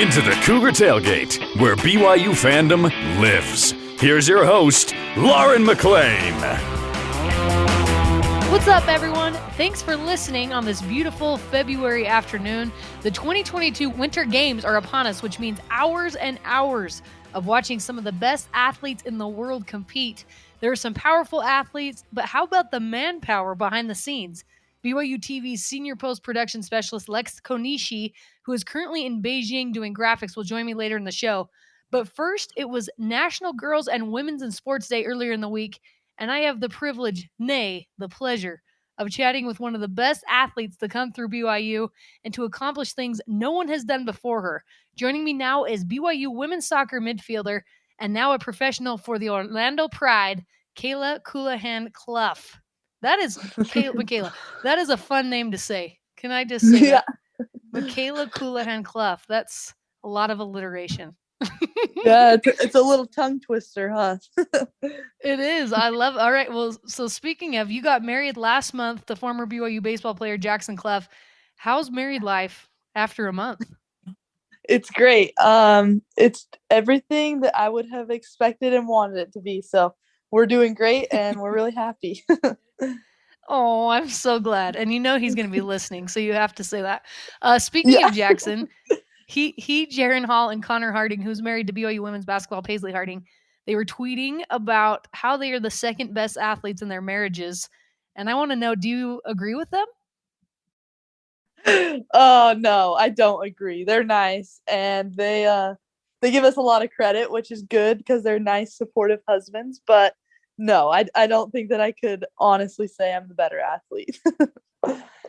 into the Cougar Tailgate, where BYU fandom lives. Here's your host, Lauren McClain. What's up, everyone? Thanks for listening on this beautiful February afternoon. The 2022 Winter Games are upon us, which means hours and hours of watching some of the best athletes in the world compete. There are some powerful athletes, but how about the manpower behind the scenes? BYUtv's senior post-production specialist, Lex Konishi, who is currently in Beijing doing graphics, will join me later in the show. But first, it was National Girls and Women's in Sports Day earlier in the week, and I have the privilege, nay, the pleasure, of chatting with one of the best athletes to come through BYU and to accomplish things no one has done before her. Joining me now is BYU women's soccer midfielder and now a professional for the Orlando Pride, Mikayla Colohan Clough. That is Mikayla. That is a fun name to say. Can I just say that? Mikayla Colohan Clough. That's a lot of alliteration. Yeah, it's a little tongue twister, huh? It is. I love it. All right. Well, so speaking of, you got married last month to former BYU baseball player Jackson Clough. How's married life after a month? It's great. It's everything that I would have expected and wanted it to be. So we're doing great and we're really happy. Oh, I'm so glad. And you know he's going to be listening, so you have to say that. Speaking of Jackson, he, Jaron Hall, and Connor Harding, who's married to BYU women's basketball Paisley Harding, they were tweeting about how they are the second best athletes in their marriages. And I want to know, do you agree with them? Oh, no, I don't agree. They're nice, and they give us a lot of credit, which is good because they're nice, supportive husbands. But no, I don't think that I could honestly say I'm the better athlete.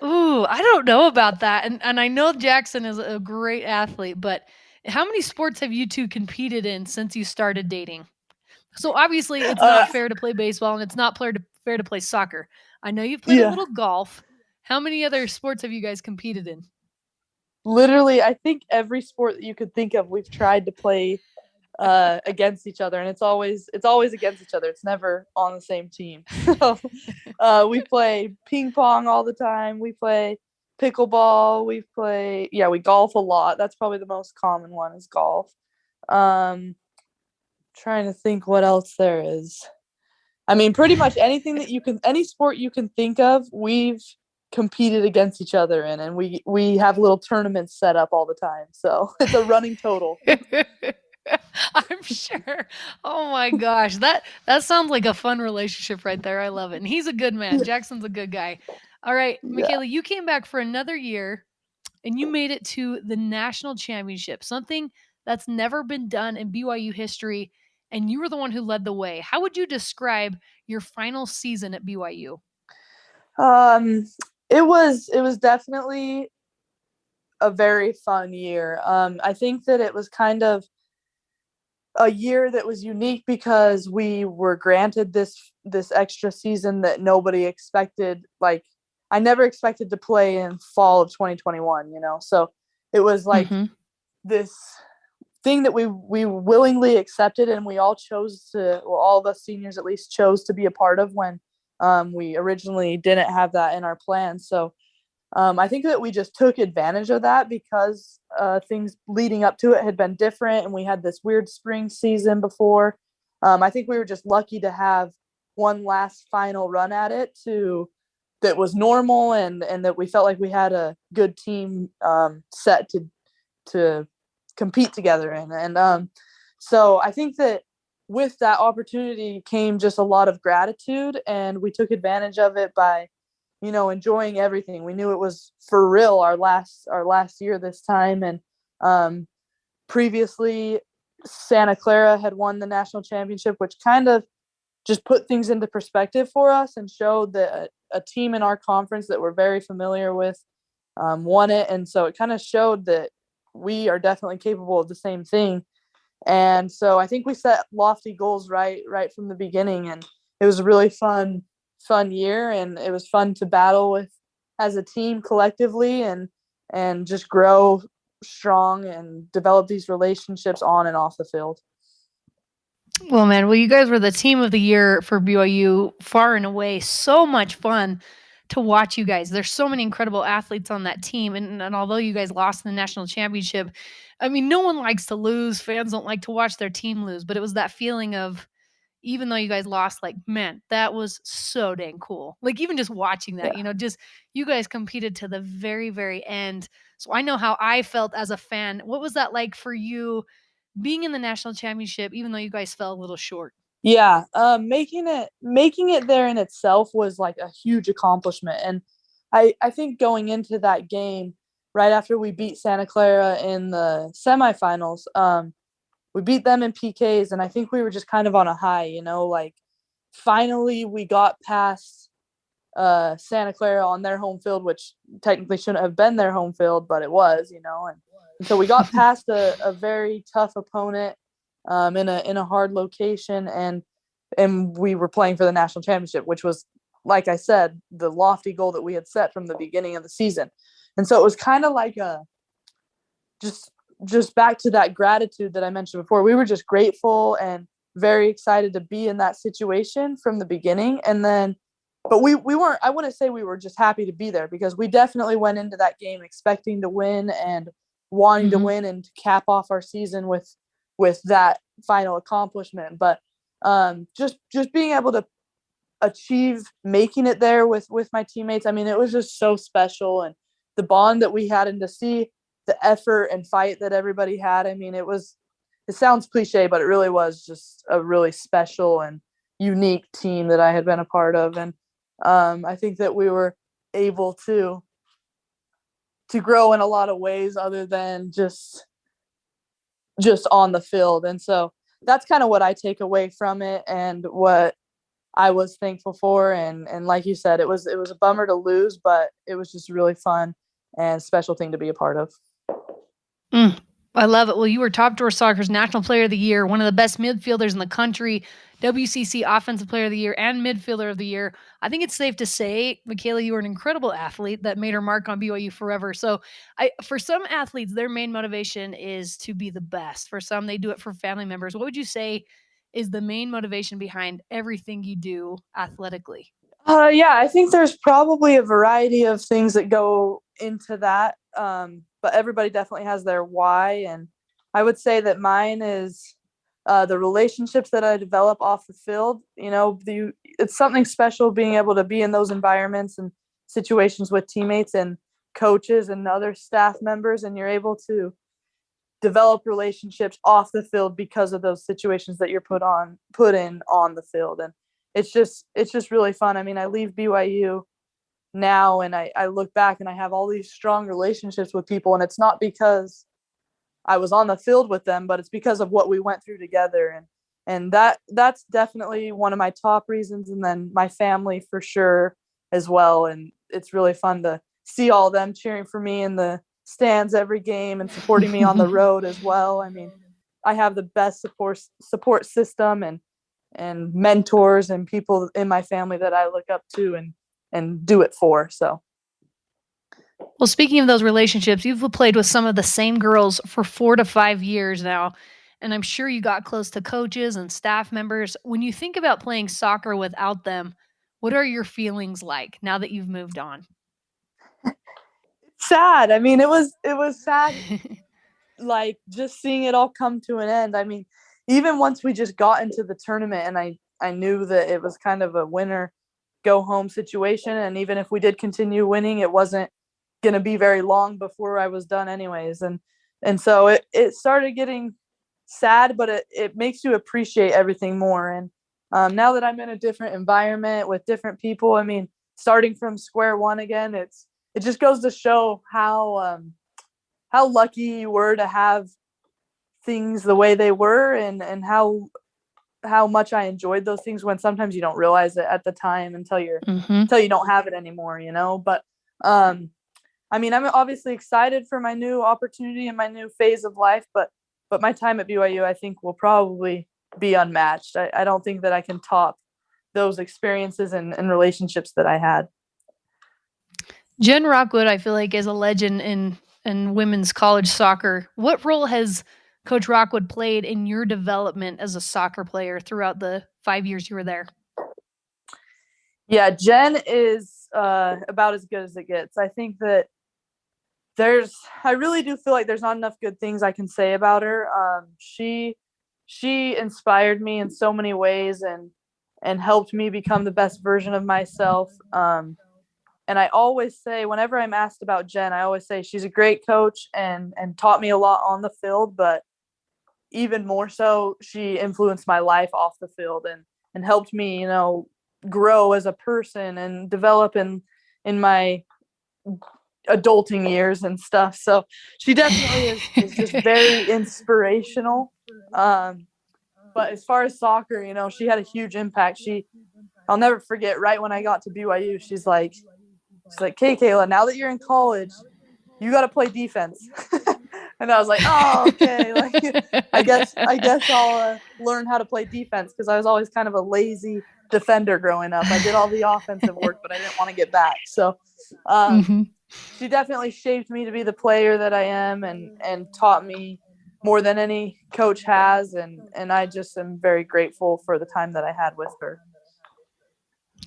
Ooh, I don't know about that. And I know Jackson is a great athlete, but how many sports have you two competed in since you started dating? So obviously it's not fair to play baseball and it's not fair to play soccer. I know you've played a little golf. How many other sports have you guys competed in? Literally, I think every sport that you could think of, we've tried to play against each other, and it's always against each other. It's never on the same team. So we play ping pong all the time. We play pickleball. We golf a lot. That's probably the most common one is golf. Trying to think what else there is. I mean, pretty much any sport you can think of, we've competed against each other in, and we have little tournaments set up all the time. So it's a running total. I'm sure. Oh my gosh. That sounds like a fun relationship right there. I love it. And he's a good man. Jackson's a good guy. All right, Mikayla, you came back for another year and you made it to the national championship, something that's never been done in BYU history. And you were the one who led the way. How would you describe your final season at BYU? It was definitely a very fun year. I think that it was kind of a year that was unique because we were granted this extra season that nobody expected. Like, I never expected to play in fall of 2021, so it was like this thing that we willingly accepted, and we all all of us seniors at least chose to be a part of when we originally didn't have that in our plans. So I think that we just took advantage of that because things leading up to it had been different, and we had this weird spring season before. I think we were just lucky to have one last final run at it that was normal, and that we felt like we had a good team set to compete together in. And so I think that with that opportunity came just a lot of gratitude, and we took advantage of it by enjoying everything. We knew it was for real our last year this time. And previously Santa Clara had won the national championship, which kind of just put things into perspective for us and showed that a team in our conference that we're very familiar with won it. And so it kind of showed that we are definitely capable of the same thing. And so I think we set lofty goals right from the beginning, and it was a really fun year, and it was fun to battle with as a team collectively and just grow strong and develop these relationships on and off the field. Well, man, you guys were the team of the year for BYU, far and away. So much fun to watch you guys. There's so many incredible athletes on that team. And although you guys lost in the national championship, I mean, no one likes to lose. Fans don't like to watch their team lose, but it was that feeling of, even though you guys lost, like, man, that was so dang cool. Like, even just watching that, Yeah. just you guys competed to the very, very end. So I know how I felt as a fan. What was that like for you being in the national championship, even though you guys fell a little short? Yeah, making it there in itself was like a huge accomplishment, and I think going into that game right after we beat Santa Clara in the semifinals, we beat them in PKs, and I think we were just kind of on a high, like finally we got past Santa Clara on their home field, which technically shouldn't have been their home field, but it was, and so we got past a very tough opponent in a hard location, and we were playing for the national championship, which was, like I said, the lofty goal that we had set from the beginning of the season. And so it was kind of like a just back to that gratitude that I mentioned before. We were just grateful and very excited to be in that situation from the beginning. And then, but we weren't, I wouldn't say we were just happy to be there, because we definitely went into that game expecting to win and wanting to win and to cap off our season with that final accomplishment. But just being able to achieve making it there with my teammates, I mean, it was just so special, and the bond that we had, and to see the effort and fight that everybody had. I mean, it sounds cliche, but it really was just a really special and unique team that I had been a part of. And I think that we were able to grow in a lot of ways other than just on the field. And so that's kind of what I take away from it, and what I was thankful for. And like you said, it was a bummer to lose, but it was just really fun and special thing to be a part of. I love it. Well, you were Top Drawer Soccer's National Player of the Year, one of the best midfielders in the country, WCC Offensive Player of the Year, and Midfielder of the Year. I think it's safe to say, Mikayla, you were an incredible athlete that made her mark on BYU forever. So for some athletes, their main motivation is to be the best. For some, they do it for family members. What would you say is the main motivation behind everything you do athletically? Yeah, I think there's probably a variety of things that go into that, but everybody definitely has their why. And I would say that mine is the relationships that I develop off the field. It's something special being able to be in those environments and situations with teammates and coaches and other staff members, and you're able to develop relationships off the field because of those situations that you're put in on the field. And it's just really fun. I mean, I leave BYU now, and I look back and I have all these strong relationships with people, and it's not because I was on the field with them, but it's because of what we went through together. And that's definitely one of my top reasons. And then my family for sure as well. And it's really fun to see all them cheering for me in the stands every game and supporting me on the road as well. I mean, I have the best support system and mentors and people in my family that I look up to and do it for. So. Well, speaking of those relationships, you've played with some of the same girls for 4 to 5 years now, and I'm sure you got close to coaches and staff members. When you think about playing soccer without them, what are your feelings like now that you've moved on? Sad. I mean, it was sad, like just seeing it all come to an end. I mean, even once we just got into the tournament, and I knew that it was kind of a winner go home situation, and even if we did continue winning, it wasn't going to be very long before I was done anyways. And so it started getting sad, but it makes you appreciate everything more. And now that I'm in a different environment with different people, I mean, starting from square one again, it just goes to show how lucky you were to have things the way they were, and how much I enjoyed those things, when sometimes you don't realize it at the time until you don't have it anymore, But I mean, I'm obviously excited for my new opportunity and my new phase of life, but my time at BYU, I think, will probably be unmatched. I don't think that I can top those experiences and relationships that I had. Jen Rockwood, I feel like, is a legend in women's college soccer. What role has Coach Rockwood played in your development as a soccer player throughout the 5 years you were there? Yeah, Jen is about as good as it gets. I think that I really do feel like there's not enough good things I can say about her. She inspired me in so many ways and helped me become the best version of myself. And I always say, whenever I'm asked about Jen, I always say she's a great coach and taught me a lot on the field, but even more so, she influenced my life off the field and helped me, grow as a person and develop in my adulting years and stuff. So she definitely is just very inspirational. But as far as soccer, she had a huge impact. I'll never forget, right when I got to BYU, she's like, "Okay, Kayla, now that you're in college, you got to play defense." And I was like, "Oh, okay." Like, I guess I'll learn how to play defense, because I was always kind of a lazy defender growing up. I did all the offensive work, but I didn't want to get back. So, she definitely shaped me to be the player that I am, and taught me more than any coach has. And I just am very grateful for the time that I had with her.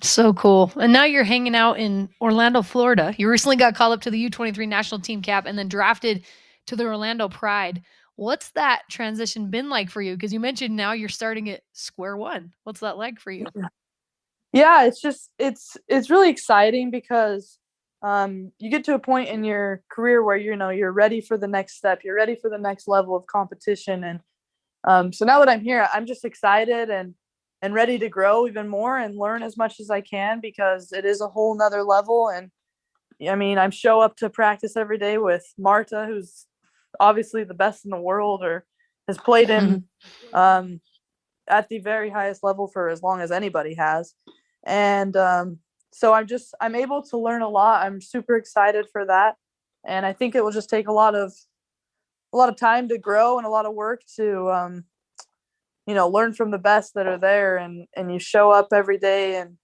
So cool. And now you're hanging out in Orlando, Florida. You recently got called up to the U23 national team cap and then drafted to the Orlando Pride. What's that transition been like for you? Because you mentioned now you're starting at square one. What's that like for you? Yeah, it's really exciting, because you get to a point in your career where you're ready for the next step. You're ready for the next level of competition. And so now that I'm here, I'm just excited and ready to grow even more and learn as much as I can, because it is a whole nother level. And I mean, I show up to practice every day with Marta, who's obviously the best in the world, or has played in at the very highest level for as long as anybody has. And so I'm able to learn a lot. I'm super excited for that. And I think it will just take a lot of time to grow and a lot of work to learn from the best that are there. And you show up every day, and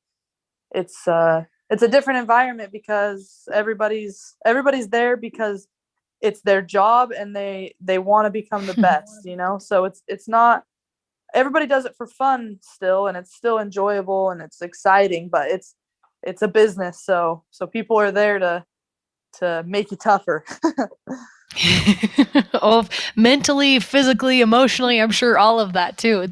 it's a different environment, because everybody's there because it's their job, and they want to become the best, so it's not, everybody does it for fun still, and it's still enjoyable and it's exciting, but it's a business. So people are there to make you tougher. Oh, mentally, physically, emotionally, I'm sure all of that too.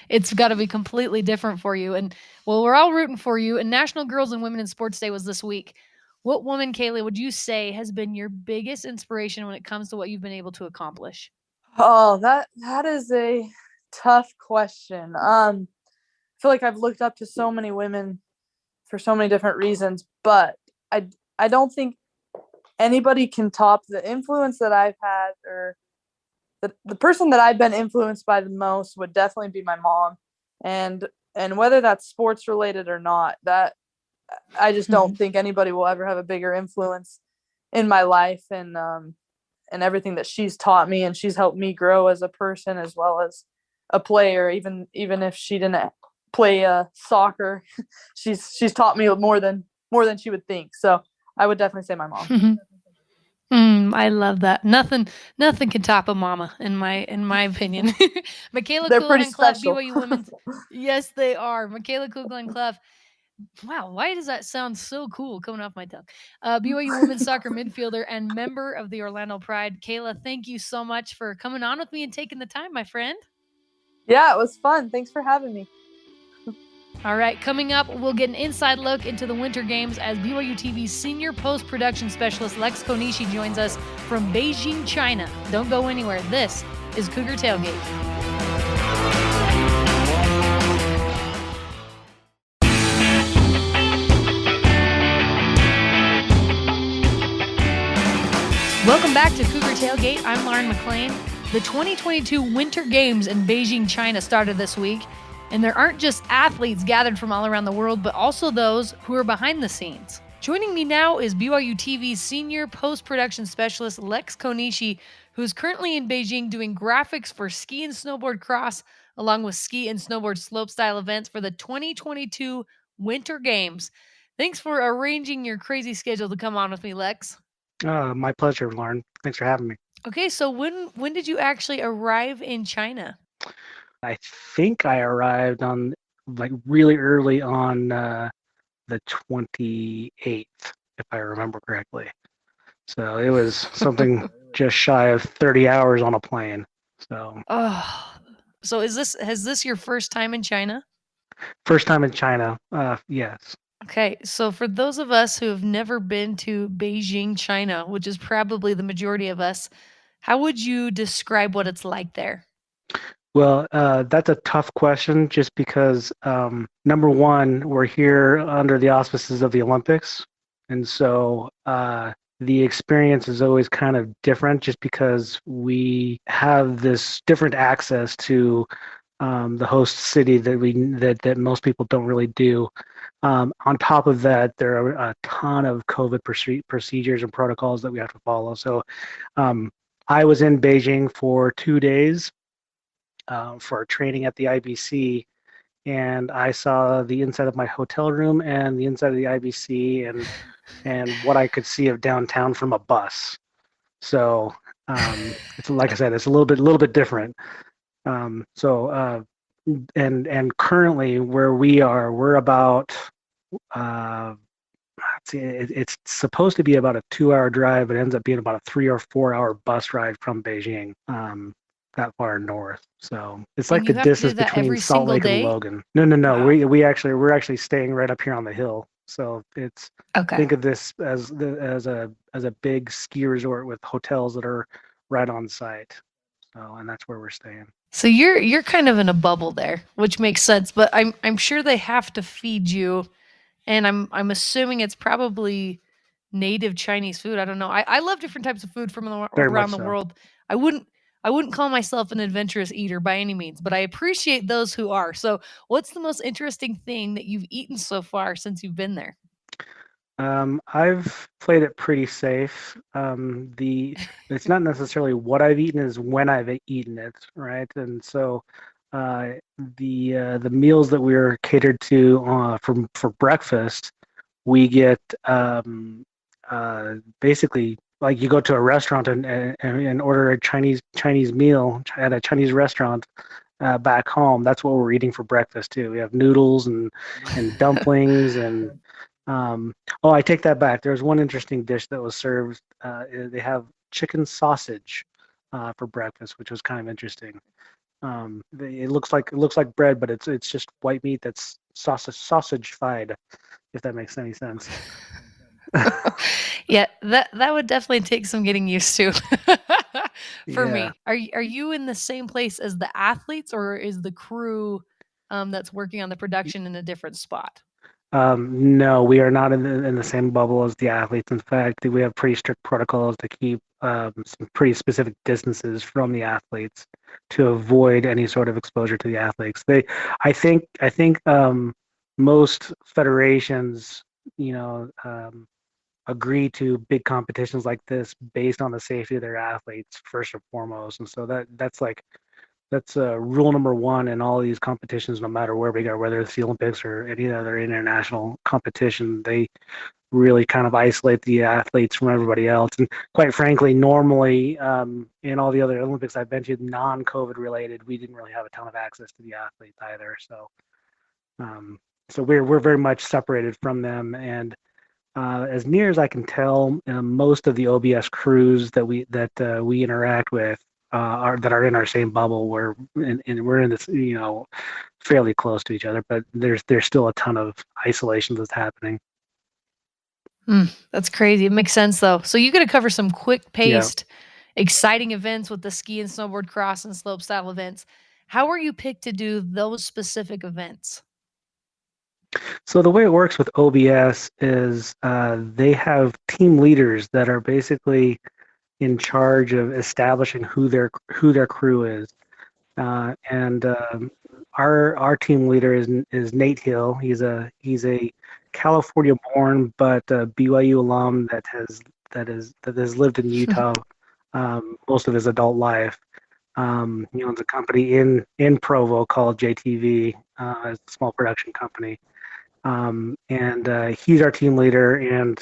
It's got to be completely different for you. And well, we're all rooting for you. And National Girls and Women in Sports Day was this week. What woman, Kayla, would you say has been your biggest inspiration when it comes to what you've been able to accomplish? Oh, that is a tough question. I feel like I've looked up to so many women for so many different reasons, but I don't think anybody can top the influence that I've had, or the person that I've been influenced by the most would definitely be my mom. And whether that's sports related or not, that I just don't think anybody will ever have a bigger influence in my life, and everything that she's taught me, and she's helped me grow as a person as well as a player. Even if she didn't play soccer, she's taught me more than she would think. So I would definitely say my mom. I love that. Nothing can top a mama in my opinion. Mikayla Colohan Clough, BYU women's. Yes, they are. Mikayla Colohan Clough. Wow, why does that sound so cool coming off my tongue? BYU women's soccer midfielder and member of the Orlando Pride. Kayla, thank you so much for coming on with me and taking the time, my friend. Yeah, it was fun. Thanks for having me. All right, coming up, we'll get an inside look into the Winter Games as BYUtv's senior post-production specialist Lex Konishi joins us from Beijing, China. Don't go anywhere. This is Cougar Tailgate. Welcome back to Cougar Tailgate. I'm Lauren McClain. The 2022 Winter Games in Beijing, China started this week. And there aren't just athletes gathered from all around the world, but also those who are behind the scenes. Joining me now is BYUtv's senior post-production specialist, Lex Konishi, who's currently in Beijing doing graphics for ski and snowboard cross, along with ski and snowboard slopestyle events for the 2022 Winter Games. Thanks for arranging your crazy schedule to come on with me, Lex. My pleasure, Lauren. Thanks for having me. Okay, so when did you actually arrive in China? I think I arrived on really early on the 28th, if I remember correctly. So it was something just shy of 30 hours on a plane. So Oh, so has this your first time in China? first time in China, yes. Okay, so for those of us who have never been to Beijing, China, which is probably the majority of us, how would you describe what it's like there? Well, that's a tough question just because, number one, we're here under the auspices of the Olympics. And so the experience is always kind of different just because we have this different access to the host city that most people don't really do. On top of that, there are a ton of COVID procedures and protocols that we have to follow. So um, I was in Beijing for 2 days for training at the IBC, and I saw the inside of my hotel room and the inside of the IBC and what I could see of downtown from a bus. So it's like I said, it's a little bit different. And currently where we are, we're about let's see, it's supposed to be about a 2 hour drive, but it ends up being about a 3 or 4 hour bus ride from Beijing. That far north. So it's like And the you have to do distance that between every Salt single Lake and day? Logan. No. Wow. We're actually staying right up here on the hill. So it's Okay. think of this as a big ski resort with hotels that are right on site. So and that's where we're staying. So you're kind of in a bubble there, which makes sense, but I'm sure they have to feed you, and I'm assuming it's probably native Chinese food. I don't know. I love different types of food from Very around much the so. world. I wouldn't I wouldn't call myself an adventurous eater by any means, but I appreciate those who are. So, what's the most interesting thing that you've eaten so far since you've been there? I've played it pretty safe. It's not necessarily what I've eaten, is when I've eaten it, right? And so uh, the meals that we're catered to for breakfast, we get basically like you go to a restaurant and order a Chinese meal at a Chinese restaurant back home. That's what we're eating for breakfast too. We have noodles and dumplings and um, oh, I take that back. There's one interesting dish that was served. They have chicken sausage for breakfast, which was kind of interesting. It looks like bread, but it's just white meat that's sausage-fied, if that makes any sense. Yeah, that would definitely take some getting used to for Yeah. me. Are you in the same place as the athletes, or is the crew that's working on the production in a different spot? No, we are not in the same bubble as the athletes. In fact, we have pretty strict protocols to keep some pretty specific distances from the athletes to avoid any sort of exposure to the athletes. I think most federations, you know, agree to big competitions like this based on the safety of their athletes first and foremost, and so that's rule number one in all of these competitions, no matter where we go, whether it's the Olympics or any other international competition. They really kind of isolate the athletes from everybody else. And quite frankly, normally in all the other Olympics I've been to, non-COVID related, we didn't really have a ton of access to the athletes either. Um, so we're very much separated from them. And as near as I can tell, most of the OBS crews that we interact with are in our same bubble. We're in this, fairly close to each other, but there's still a ton of isolation that's happening. That's crazy. It makes sense though. So you got to cover some quick Yeah. paced, exciting events with the ski and snowboard cross and slope style events. How are you picked to do those specific events? So the way it works with OBS is they have team leaders that are basically in charge of establishing who their crew is. And our team leader is Nate Hill. He's a California-born but BYU alum that has lived in Utah most of his adult life. He owns a company in Provo called JTV, it's a small production company, and he's our team leader. And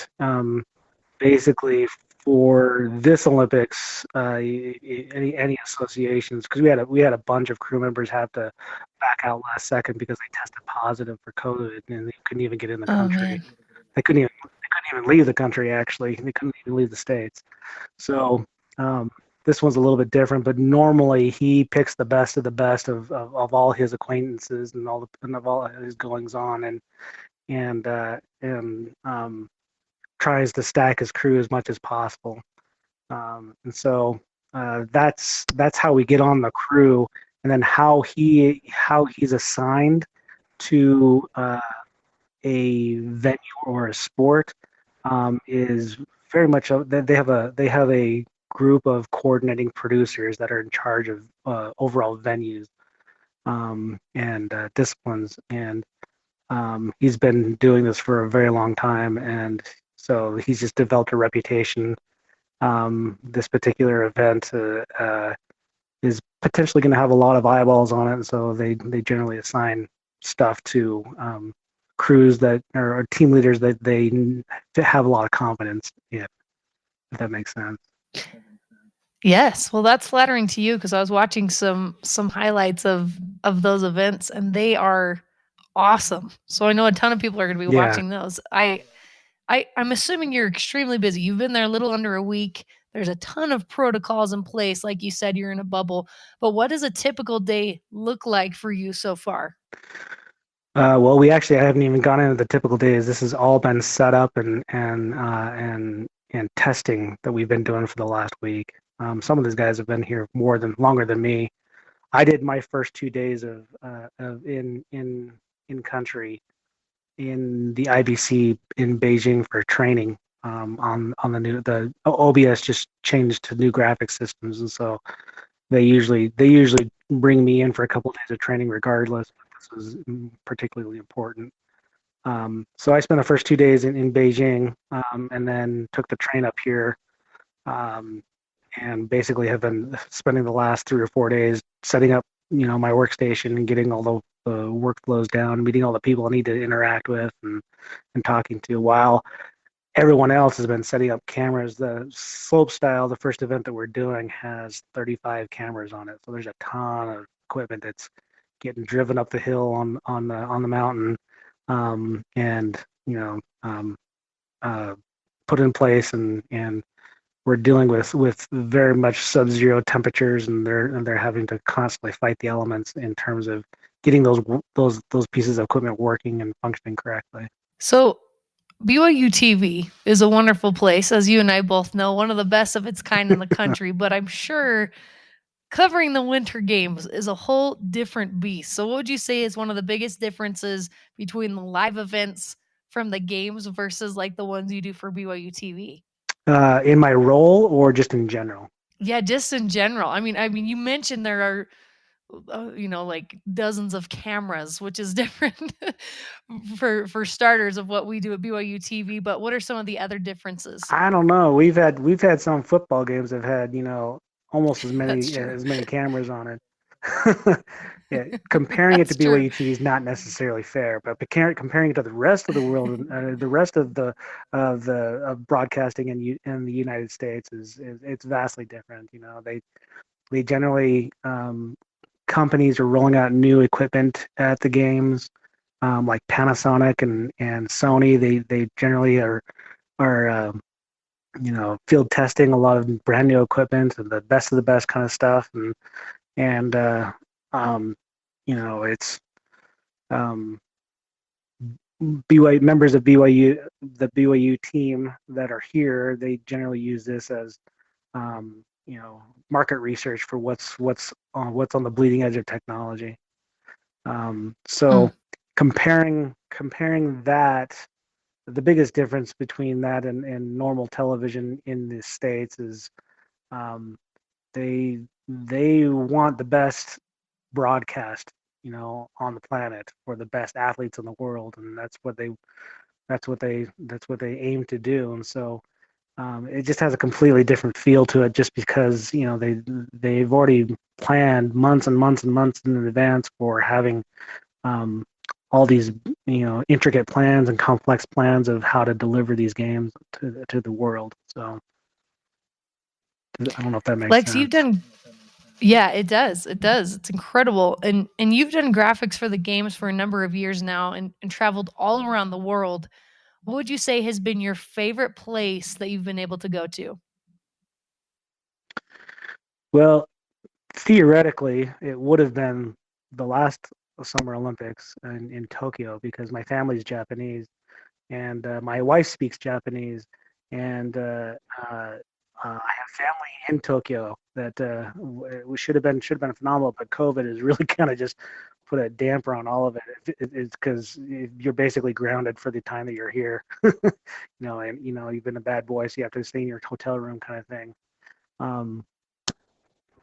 basically for this Olympics, any associations, because we had a bunch of crew members have to back out last second because they tested positive for COVID and they couldn't even get in the Oh country. man. They couldn't even leave the country. Actually, they couldn't even leave the states. So this one's a little bit different. But normally he picks the best of the best of all his acquaintances and of all his goings on and tries to stack his crew as much as possible. And so that's how we get on the crew, and then how he's assigned to a venue or a sport is very much they have a group of coordinating producers that are in charge of overall venues and disciplines, and he's been doing this for a very long time, and so he's just developed a reputation. This particular event is potentially going to have a lot of eyeballs on it, and so they generally assign stuff to crews that or team leaders that they have a lot of confidence in, if that makes sense. Yes, well, that's flattering to you because I was watching some highlights of those events, and they are awesome. So I know a ton of people are going to be Yeah. watching those. I'm assuming you're extremely busy. You've been there a little under a week. There's a ton of protocols in place. Like you said, you're in a bubble. But what does a typical day look like for you so far? Well, I haven't even gone into the typical days. This has all been set up and testing that we've been doing for the last week. Some of these guys have been here longer than me. I did my first 2 days of in country in the IBC in Beijing for training on the OBS just changed to new graphic systems, and so they usually bring me in for a couple of days of training regardless. But this was particularly important. So I spent the first 2 days in Beijing, and then took the train up here, um, and basically have been spending the last 3 or 4 days setting up, my workstation and getting all the workflows down, meeting all the people I need to interact with and talking to, while everyone else has been setting up cameras. The slope style, the first event that we're doing, has 35 cameras on it. So there's a ton of equipment that's getting driven up the hill on the mountain, and uh, put in place, and we're dealing with very much sub-zero temperatures, and they're having to constantly fight the elements in terms of getting those pieces of equipment working and functioning correctly. So BYU TV is a wonderful place, as you and I both know, one of the best of its kind in the country. But I'm sure covering the Winter Games is a whole different beast. So, what would you say is one of the biggest differences between the live events from the games versus like the ones you do for BYU TV? In my role, or just in general? Yeah, just in general. I mean, you mentioned there are, like dozens of cameras, which is different for starters of what we do at BYU TV. But what are some of the other differences? I don't know. We've had some football games that have had almost as That's many true. as many cameras on it. Yeah, comparing it to That's true. BYU TV is not necessarily fair, but comparing it to the rest of the world, the rest of the broadcasting in the United States is it's vastly different. They generally, companies are rolling out new equipment at the games, like Panasonic and Sony. They generally are field testing a lot of brand new equipment and the best of the best kind of stuff, and um, it's um, BYU members of the BYU team that are here. They generally use this as market research for what's on the bleeding edge of technology. Mm. So comparing that, the biggest difference between that and normal television in the States is, um, they want the best broadcast, on the planet, for the best athletes in the world, and that's what they aim to do. And so it just has a completely different feel to it, just because they've already planned months and months and months in advance for having um, all these intricate plans and complex plans of how to deliver these games to the world. So I don't know if that makes Lex, sense. you've done. Yeah, it does. It does. It's incredible. And you've done graphics for the games for a number of years now and traveled all around the world. What would you say has been your favorite place that you've been able to go to? Well, theoretically, it would have been the last Summer Olympics in Tokyo because my family's Japanese and my wife speaks Japanese, and I have family in Tokyo that we should have been phenomenal, but COVID has really kind of just put a damper on all of it. It's because you're basically grounded for the time that you're here, and you've been a bad boy, so you have to stay in your hotel room, kind of thing.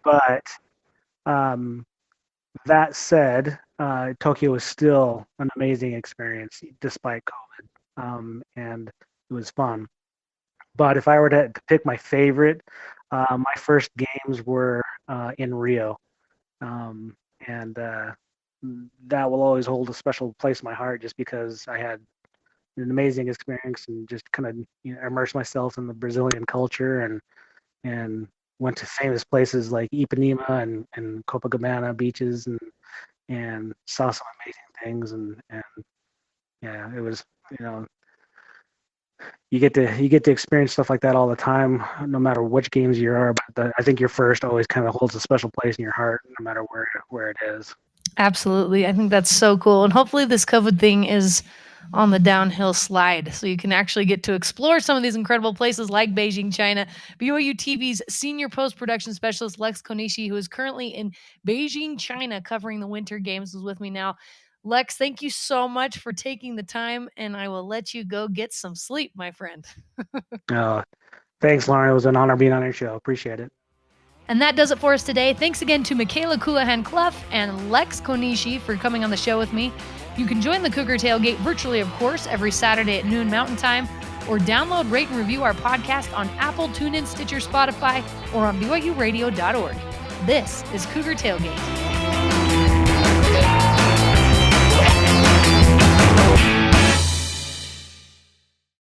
But that said, Tokyo was still an amazing experience despite COVID, and it was fun. But if I were to pick my favorite, my first games were in Rio, and that will always hold a special place in my heart just because I had an amazing experience and just kind of immersed myself in the Brazilian culture and went to famous places like Ipanema and Copacabana beaches and saw some amazing things and yeah, it was you get to experience stuff like that all the time, no matter which games you are. But I think your first always kind of holds a special place in your heart, no matter where it is. Absolutely. I think that's so cool. And hopefully this COVID thing is on the downhill slide so you can actually get to explore some of these incredible places like Beijing, China. BYU TV's senior post-production specialist, Lex Konishi, who is currently in Beijing, China, covering the Winter Games, is with me now. Lex, thank you so much for taking the time, and I will let you go get some sleep, my friend. Thanks, Lauren. It was an honor being on your show. Appreciate it. And that does it for us today. Thanks again to Mikayla Colohan and Lex Konishi for coming on the show with me. You can join the Cougar Tailgate virtually, of course, every Saturday at noon Mountain Time, or download, rate, and review our podcast on Apple, TuneIn, Stitcher, Spotify, or on BYURadio.org. This is Cougar Tailgate.